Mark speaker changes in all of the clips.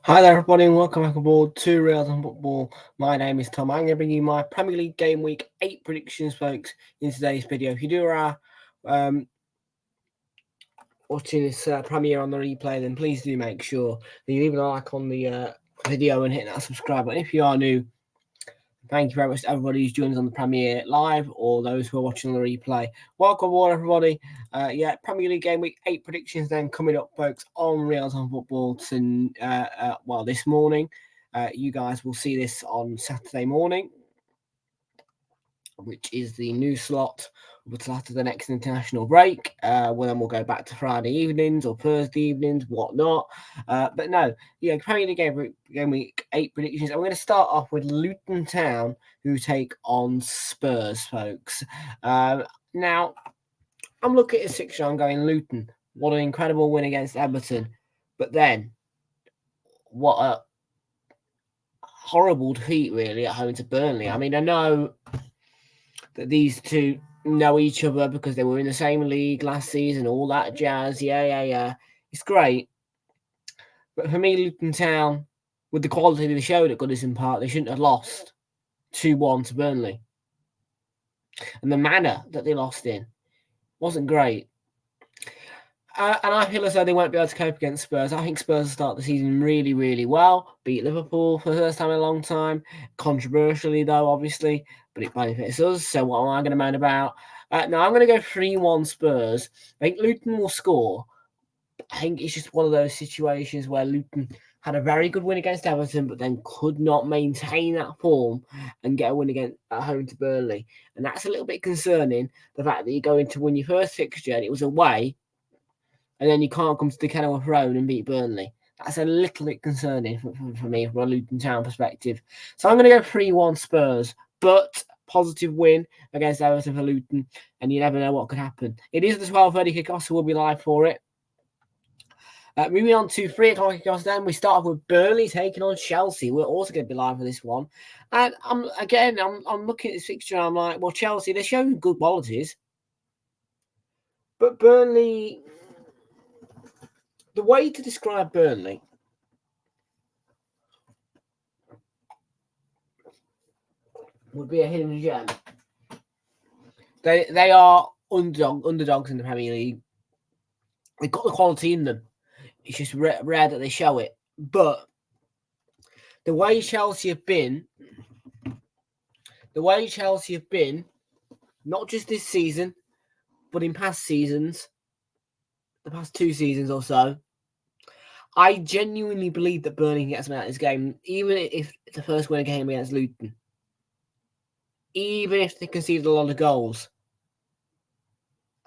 Speaker 1: Hi there, everybody, and welcome back aboard to Reels on Football. My name is Tom. I'm going to bring you my Premier League Game Week 8 predictions, folks, in today's video. If you do our watching this premiere on the replay, then please do make sure that you leave a like on the video and hit that subscribe button. If you are new, thank you very much to everybody who's joined us on the premiere live or those who are watching on the replay. Welcome aboard, everybody. Premier League Game Week 8 predictions then coming up, folks, on Reels on Football this morning. You guys will see this on Saturday morning, which is the new slot until after the next international break. Then we'll go back to Friday evenings or Thursday evenings, whatnot. Premier League Game Week 8 predictions. I'm going to start off with Luton Town, who take on Spurs, folks. Now, I'm looking at this fixture, I'm going Luton. What an incredible win against Everton. But then, what a horrible defeat, really, at home to Burnley. I mean, I know that these two know each other because they were in the same league last season, all that jazz. Yeah. It's great. But for me, Luton Town, with the quality they showed at Goodison Park, they shouldn't have lost 2-1 to Burnley. And the manner that they lost in wasn't great. And I feel as though they won't be able to cope against Spurs. I think Spurs will start the season really, really well. Beat Liverpool for the first time in a long time. Controversially, though, obviously. But it benefits us. So what am I going to moan about? Now, I'm going to go 3-1 Spurs. I think Luton will score. I think it's just one of those situations where Luton had a very good win against Everton, but then could not maintain that form and get a win at home to Burnley. And that's a little bit concerning, the fact that you're going to win your first fixture and it was away, and then you can't come to the Kenilworth Road and beat Burnley. That's a little bit concerning for me from a Luton Town perspective. So I'm going to go 3-1 Spurs, but positive win against Everton for Luton, and you never know what could happen. It is the 12:30 kickoff, so we'll be live for it. Moving on to 3 o'clock kickoffs, then we start off with Burnley taking on Chelsea. We're also going to be live for this one. And I'm looking at this fixture and I'm like, well, Chelsea, they're showing good qualities. But Burnley, the way to describe Burnley would be a hidden gem. They are underdogs in the Premier League. They've got the quality in them. It's just rare that they show it. But the way Chelsea have been, not just this season, but in past seasons, the past 2 seasons or so, I genuinely believe that Burnley can get something out of this game, even if it's the first win game against Luton. Even if they conceded a lot of goals.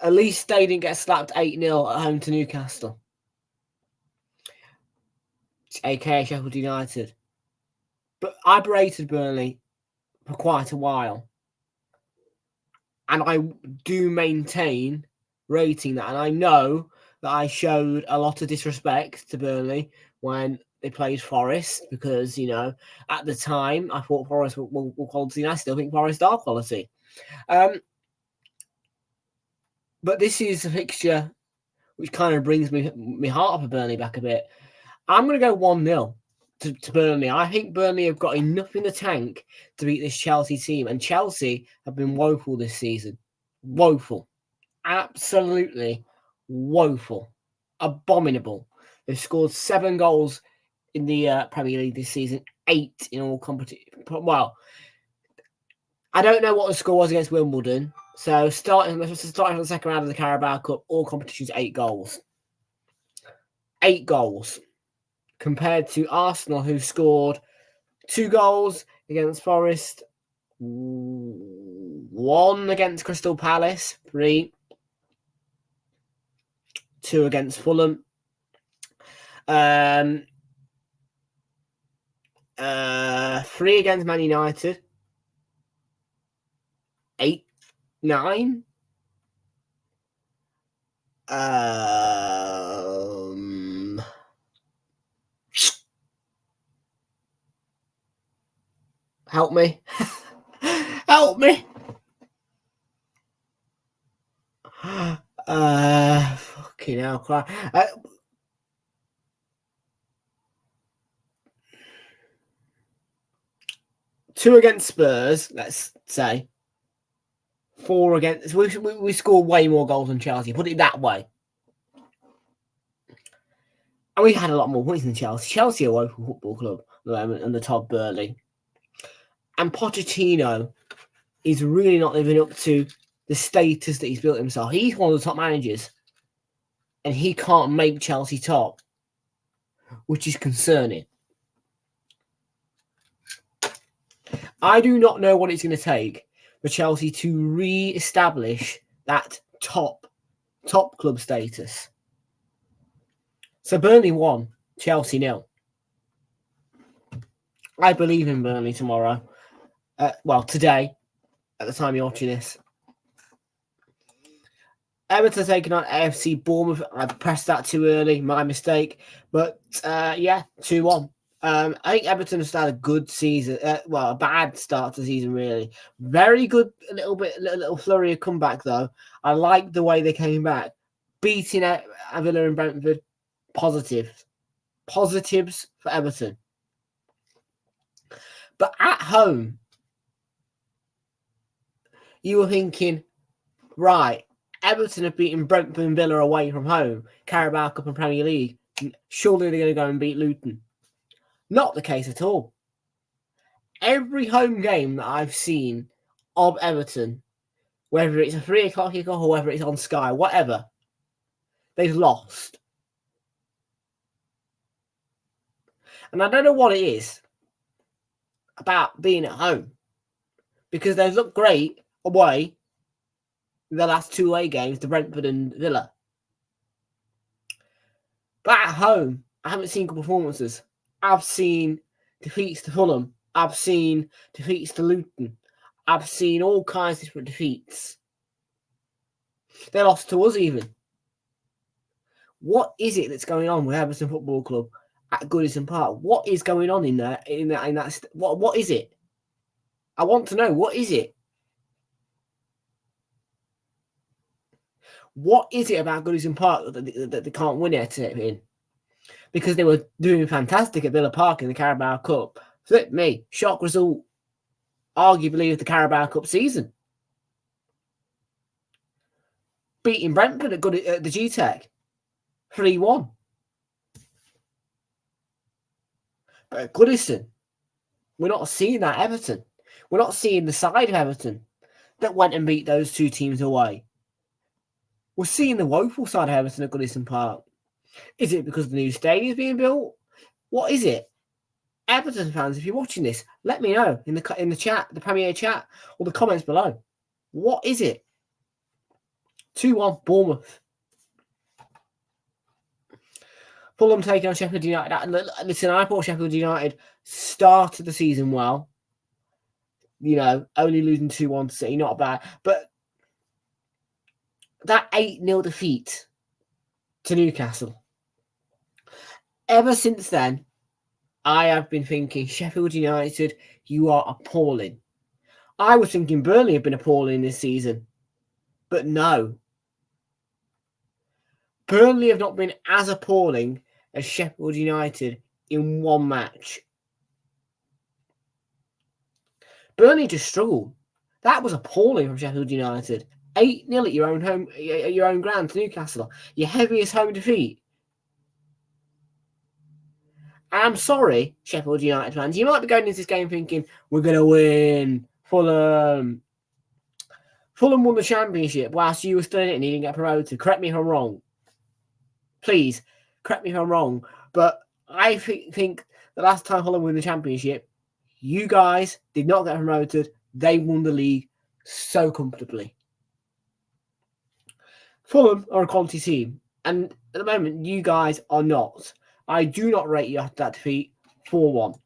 Speaker 1: At least they didn't get slapped 8-0 at home to Newcastle, aka Sheffield United. But I berated Burnley for quite a while. And I do maintain rating that. And I know that I showed a lot of disrespect to Burnley when they played Forest because, at the time, I thought Forest were quality, and I still think Forest are quality. But this is a fixture which kind of brings me heart up for Burnley back a bit. I'm going to go 1-0 to Burnley. I think Burnley have got enough in the tank to beat this Chelsea team. And Chelsea have been woeful this season. Woeful. Absolutely woeful. Abominable. They've scored 7 goals in the Premier League this season. 8 in all competitions. Well, I don't know what the score was against Wimbledon. So starting from the second round of the Carabao Cup, all competitions 8 goals. 8 goals. Compared to Arsenal, who scored 2 goals against Forest, 1 against Crystal Palace, 3, 2 against Fulham, 3 against Man United, 8, 9. Help me. Help me. Fucking hell, cry. 2 against Spurs, let's say. 4 against... We scored way more goals than Chelsea, put it that way. And we had a lot more points than Chelsea. Chelsea are a local football club at the moment under Todd Burley. And Pochettino is really not living up to the status that he's built himself. He's one of the top managers. And he can't make Chelsea top, which is concerning. I do not know what it's going to take for Chelsea to re-establish that top club status. So Burnley 1, Chelsea 0. I believe in Burnley tomorrow. Today, at the time you're watching this. Everton taking on AFC Bournemouth. I pressed that too early, my mistake. But 2-1. I think Everton have started a good season. A bad start to the season, really. Very good, a little flurry of comeback, though. I like the way they came back. Beating Villa and Brentford, positives for Everton. But at home, you were thinking, right, Everton have beaten Brentford and Villa away from home, Carabao Cup and Premier League. Surely they're going to go and beat Luton. Not the case at all. Every home game that I've seen of Everton, whether it's a 3 o'clock kickoff or whether it's on Sky, whatever, they've lost. And I don't know what it is about being at home, because they've looked great away in the last 2 away games to Brentford and Villa. But at home, I haven't seen good performances. I've seen defeats to Fulham. I've seen defeats to Luton. I've seen all kinds of different defeats. They lost to us even. What is it that's going on with Everton Football Club at Goodison Park? What is going on in there? What is it? I want to know. What is it? What is it about Goodison Park that they can't win it in? Because they were doing fantastic at Villa Park in the Carabao Cup. Flip me. Shock result, arguably, of the Carabao Cup season. Beating Brentford at the G-Tech 3-1. But at Goodison, we're not seeing that Everton. We're not seeing the side of Everton that went and beat those 2 teams away. We're seeing the woeful side of Everton at Goodison Park. Is it because the new stadium is being built? What is it? Everton fans, if you're watching this, let me know in the chat, the Premier chat, or the comments below. What is it? 2-1 Bournemouth. Fulham taking on Sheffield United. Listen, I thought Sheffield United started the season well. Only losing 2-1 to City, not bad. But that 8-0 defeat to Newcastle. Ever since then, I have been thinking, Sheffield United, you are appalling. I was thinking Burnley have been appalling this season. But no. Burnley have not been as appalling as Sheffield United in one match. Burnley just struggled. That was appalling from Sheffield United. 8-0 at your own ground to Newcastle. Your heaviest home defeat. I'm sorry, Sheffield United fans. You might be going into this game thinking, we're going to win. Fulham won the championship whilst you were still in it and you didn't get promoted. Correct me if I'm wrong. Please, correct me if I'm wrong. But I think the last time Fulham won the championship, you guys did not get promoted. They won the league so comfortably. Fulham are a quality team. And at the moment, you guys are not. I do not rate you after that defeat 4-1.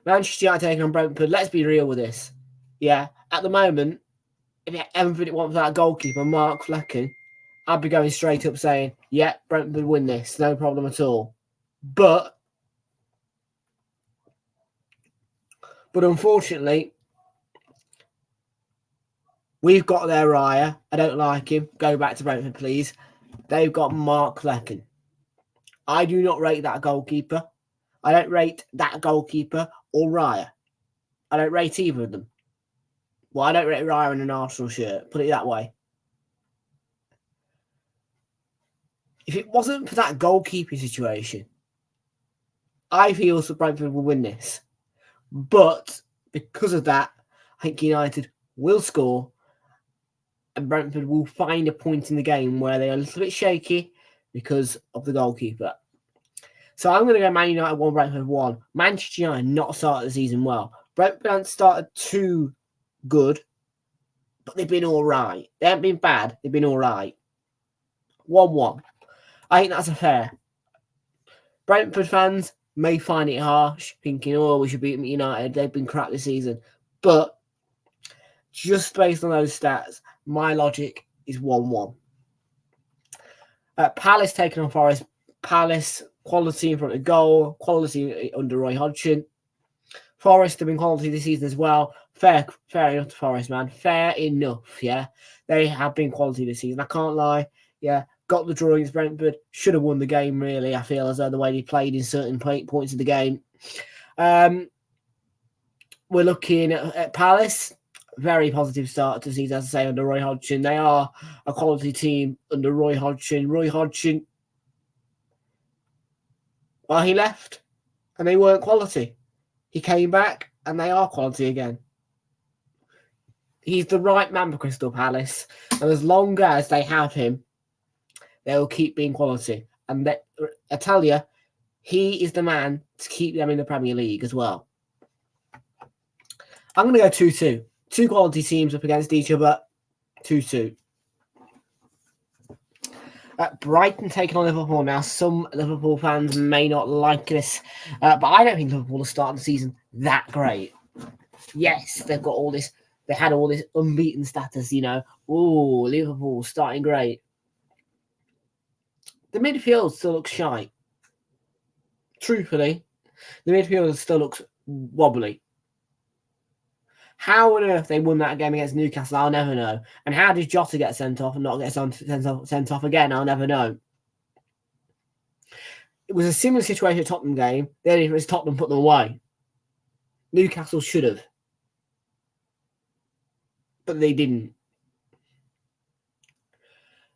Speaker 1: Manchester United taking on Brentford. Let's be real with this. Yeah, at the moment, if everybody wants that goalkeeper, Mark Flecken, I'd be going straight up saying, yeah, Brentford win this. No problem at all. But unfortunately, we've got their Raya. I don't like him. Go back to Brentford, please. They've got Mark Flecken. I do not rate that goalkeeper. I don't rate that goalkeeper or Raya. I don't rate either of them. Well, I don't rate Raya in an Arsenal shirt, put it that way. If it wasn't for that goalkeeping situation, I feel that Brentford will win this. But because of that, I think United will score and Brentford will find a point in the game where they're a little bit shaky because of the goalkeeper. So I'm going to go Man United 1, Brentford 1. Manchester United not started the season well. Brentford haven't started too good, but they've been all right. They haven't been bad. They've been all right. 1-1. I think that's a fair. Brentford fans may find it harsh, thinking, oh, we should beat United. They've been crap this season. But just based on those stats, my logic is 1-1. Palace taking on Forest. Palace, quality in front of goal, quality under Roy Hodgson. Forest have been quality this season as well. Fair enough to Forest, man. Fair enough, yeah. They have been quality this season. I can't lie. Yeah, got the draw against Brentford. Should have won the game, really, I feel, as though the way they played in certain points of the game. We're looking at Palace. Very positive start to the season, as I say, under Roy Hodgson. They are a quality team under Roy Hodgson. Roy Hodgson, well, he left and they weren't quality. He came back and they are quality again. He's the right man for Crystal Palace. And as long as they have him, they will keep being quality. And I tell you, he is the man to keep them in the Premier League as well. I'm going to go 2-2. Two quality teams up against each other. 2-2. Brighton taking on Liverpool. Now, some Liverpool fans may not like this, but I don't think Liverpool are starting the season that great. Yes, they've got all this. They had all this unbeaten status, you know. Oh, Liverpool starting great. The midfield still looks shy. Truthfully, the midfield still looks wobbly. How on earth they won that game against Newcastle, I'll never know. And how did Jota get sent off and not get sent off again, I'll never know. It was a similar situation at Tottenham game. Then it was Tottenham put them away. Newcastle should have. But they didn't.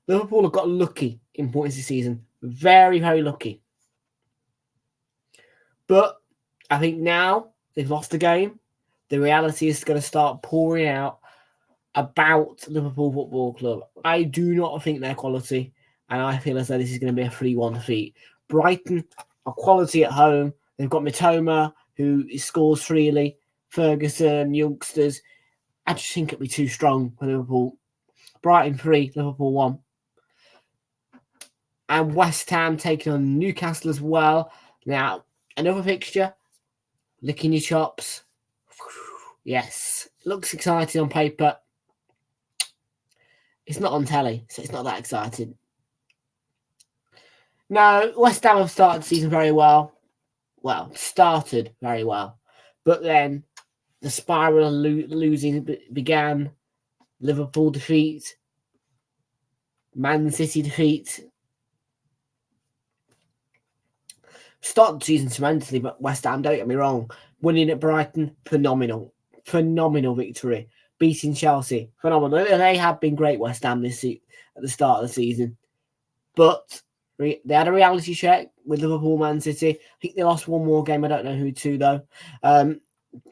Speaker 1: Liverpool have got lucky in points this season. Very, very lucky. But I think now they've lost the game. The reality is going to start pouring out about Liverpool Football Club. I do not think they're quality, and I feel as though this is going to be a 3-1 defeat. Brighton are quality at home. They've got Mitoma, who scores freely, Ferguson, youngsters. I just think it'll be too strong for Liverpool. Brighton 3, Liverpool 1. And West Ham taking on Newcastle as well. Now, another fixture. Licking your chops. Yes, looks exciting on paper. It's not on telly, so it's not that exciting. Now, West Ham have started the season very well. Well, started very well. But then the spiral of losing began. Liverpool defeat. Man City defeat. Started the season tremendously, but West Ham, don't get me wrong. Winning at Brighton, phenomenal. Phenomenal victory. Beating Chelsea, phenomenal. They have been great, West Ham, this at the start of the season. But they had a reality check with Liverpool, Man City. I think they lost one more game. I don't know who to, though.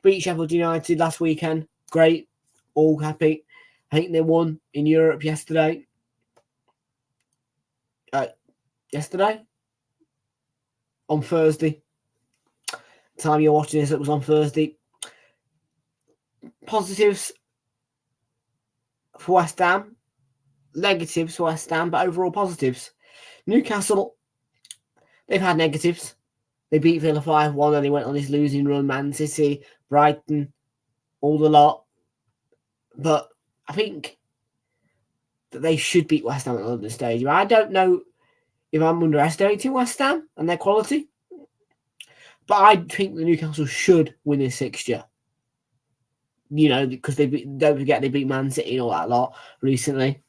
Speaker 1: Beat Sheffield United last weekend. Great. All happy. I think they won in Europe yesterday. On Thursday. Time you're watching this, it was on Thursday. Positives for West Ham, negatives for West Ham, but overall positives. Newcastle, they've had negatives. They beat Villa 5-1 and they went on this losing run. Man City, Brighton, all the lot. But I think that they should beat West Ham at the London Stadium. I don't know if I'm underestimating West Ham and their quality, but I think the Newcastle should win this fixture. You know, because don't forget they beat Man City and all that lot recently.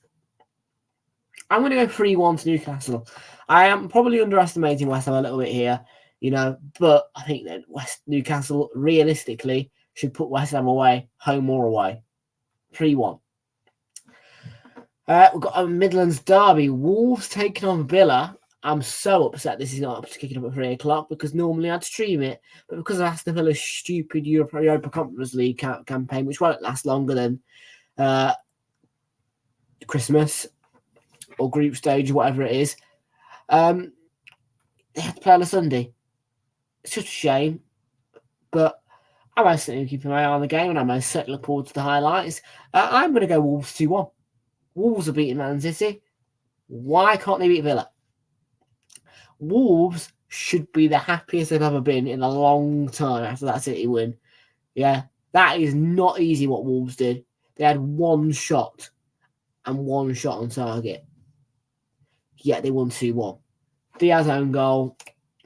Speaker 1: I'm going to go 3-1 to Newcastle. I am probably underestimating West Ham a little bit here. But I think that Newcastle realistically should put West Ham away, home or away. 3-1. We've got a Midlands derby. Wolves taking on Villa. I'm so upset this is not kicking up at 3 o'clock because normally I'd stream it. But because of Aston Villa's stupid Europa Conference League campaign, which won't last longer than Christmas or group stage or whatever it is, they have to play on a Sunday. It's such a shame. But I most certainly keep an eye on the game and I most certainly look forward to the highlights. I'm going to go Wolves 2-1. Wolves are beating Man City. Why can't they beat Villa? Wolves should be the happiest they've ever been in a long time after that City win. Yeah, that is not easy what Wolves did. They had one shot and one shot on target. Yet they won 2-1. Diaz own goal,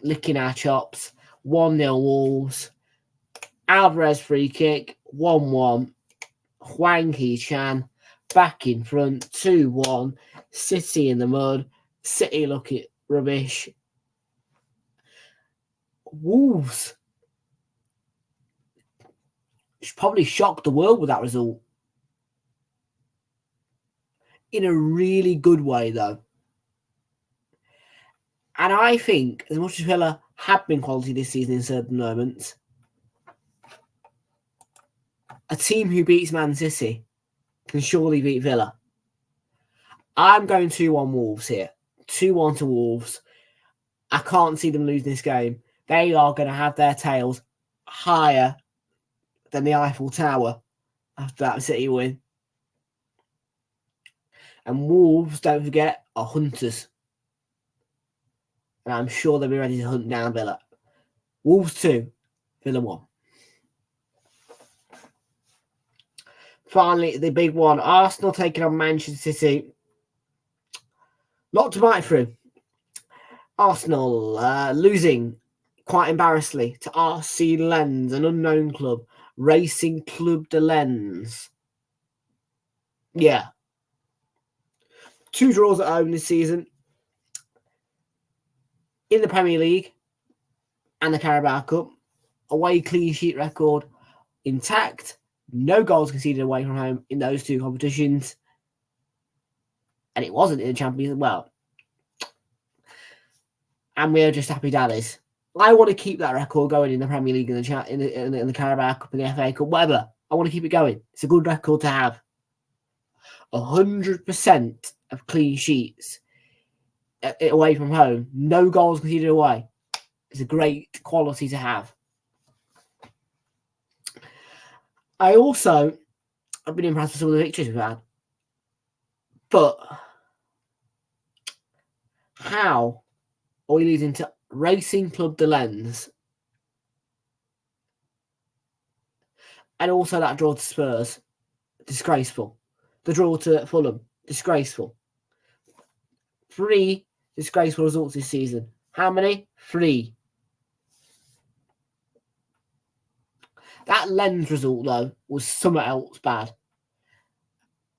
Speaker 1: licking our chops, 1-0 Wolves. Alvarez free kick, 1-1. Hwang Hee-chan back in front, 2-1. City in the mud. City looking rubbish. Wolves probably shocked the world with that result. In a really good way, though. And I think, as much as Villa have been quality this season in certain moments, a team who beats Man City can surely beat Villa. I'm going 2-1 Wolves here. 2-1 to Wolves. I can't see them losing this game. They are going to have their tails higher than the Eiffel Tower after that City win. And Wolves, don't forget, are hunters. And I'm sure they'll be ready to hunt down Villa. Wolves 2, Villa 1. Finally, the big one. Arsenal taking on Manchester City. Lot to bite through. Arsenal losing quite embarrassingly to RC Lens, an unknown club. Racing Club de Lens. Yeah. 2 draws at home this season. In the Premier League and the Carabao Cup. Away clean sheet record intact. No goals conceded away from home in those 2 competitions. And it wasn't in the Champions League. Well, and we are just happy daddies. I want to keep that record going in the Premier League, in the Carabao Cup, in the FA Cup, whatever. I want to keep it going. It's a good record to have. 100% of clean sheets away from home. No goals conceded away. It's a great quality to have. I've been impressed with some of the victories we've had. But how are we losing to Racing Club de Lens? And also that draw to Spurs. Disgraceful. The draw to Fulham. Disgraceful. 3 disgraceful results this season. How many? 3. That Lens result, though, was something else bad.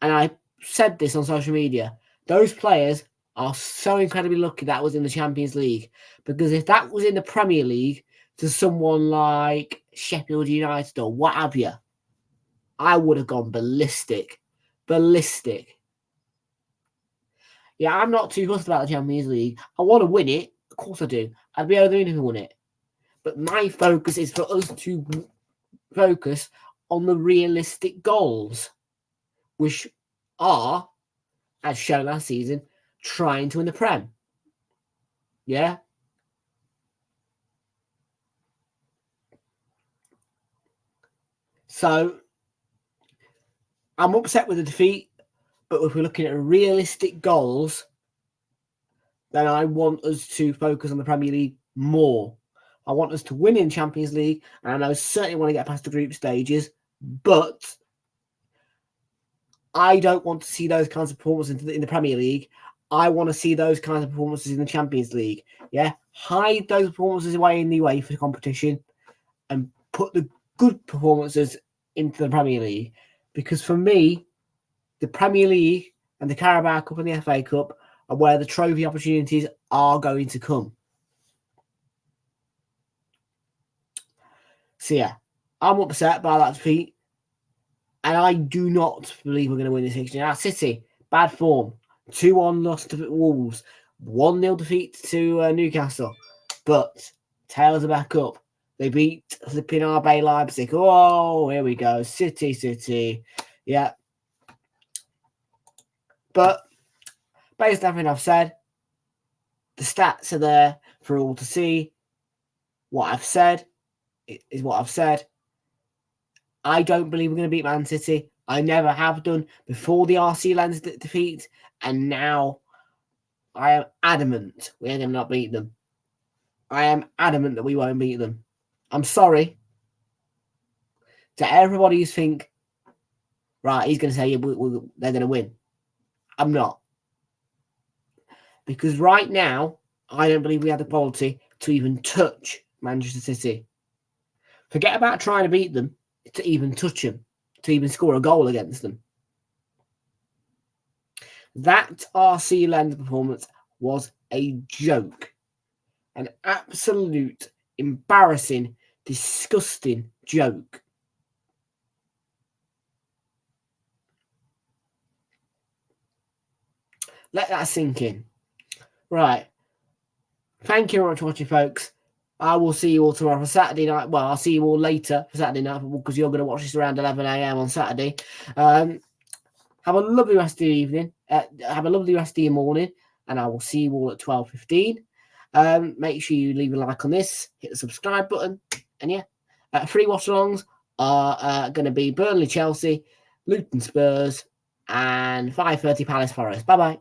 Speaker 1: And I said this on social media. Those players are so incredibly lucky that was in the Champions League. Because if that was in the Premier League to someone like Sheffield United or what have you, I would have gone ballistic. Ballistic. Yeah, I'm not too fussed about the Champions League. I want to win it. Of course I do. I'd be over the moon if I won it. But my focus is for us to focus on the realistic goals, which are, as shown last season, trying to win the Prem. Yeah? So, I'm upset with the defeat, but if we're looking at realistic goals, then I want us to focus on the Premier League more. I want us to win in Champions League, and I certainly want to get past the group stages, but I don't want to see those kinds of performances in the Premier League. I want to see those kinds of performances in the Champions League. Yeah, hide those performances away in the UEFA competition and put the good performances into the Premier League. Because for me, the Premier League and the Carabao Cup and the FA Cup are where the trophy opportunities are going to come. So yeah, I'm upset by that defeat. And I do not believe we're going to win this fixture. Now, City, bad form. 2-1 loss to Wolves. 1-0 defeat to Newcastle. But tails are back up. They beat flipping RB Leipzig. Oh, here we go. City. Yeah. But based on everything I've said, the stats are there for all to see. What I've said is what I've said. I don't believe we're going to beat Man City. I never have done before the RC Lens defeat, and now I am adamant we're going to not beat them. I am adamant that we won't beat them. I'm sorry to everybody who's think, right, he's going to say they're going to win. I'm not. Because right now, I don't believe we have the quality to even touch Manchester City. Forget about trying to beat them, to even touch them, to even score a goal against them. That RC Lens performance was a joke. An absolute embarrassing, disgusting joke. Let that sink in. Right. Thank you very much for watching, folks. I will see you all tomorrow for Saturday night. Well, I'll see you all later for Saturday night because you're going to watch this around 11 a.m. on Saturday. Have a lovely rest of your evening. Have a lovely rest of your morning. And I will see you all at 12:15. Make sure you leave a like on this. Hit the subscribe button. And yeah, free watch-alongs are going to be Burnley, Chelsea, Luton, Spurs, and 5:30 Palace Forest. Bye-bye.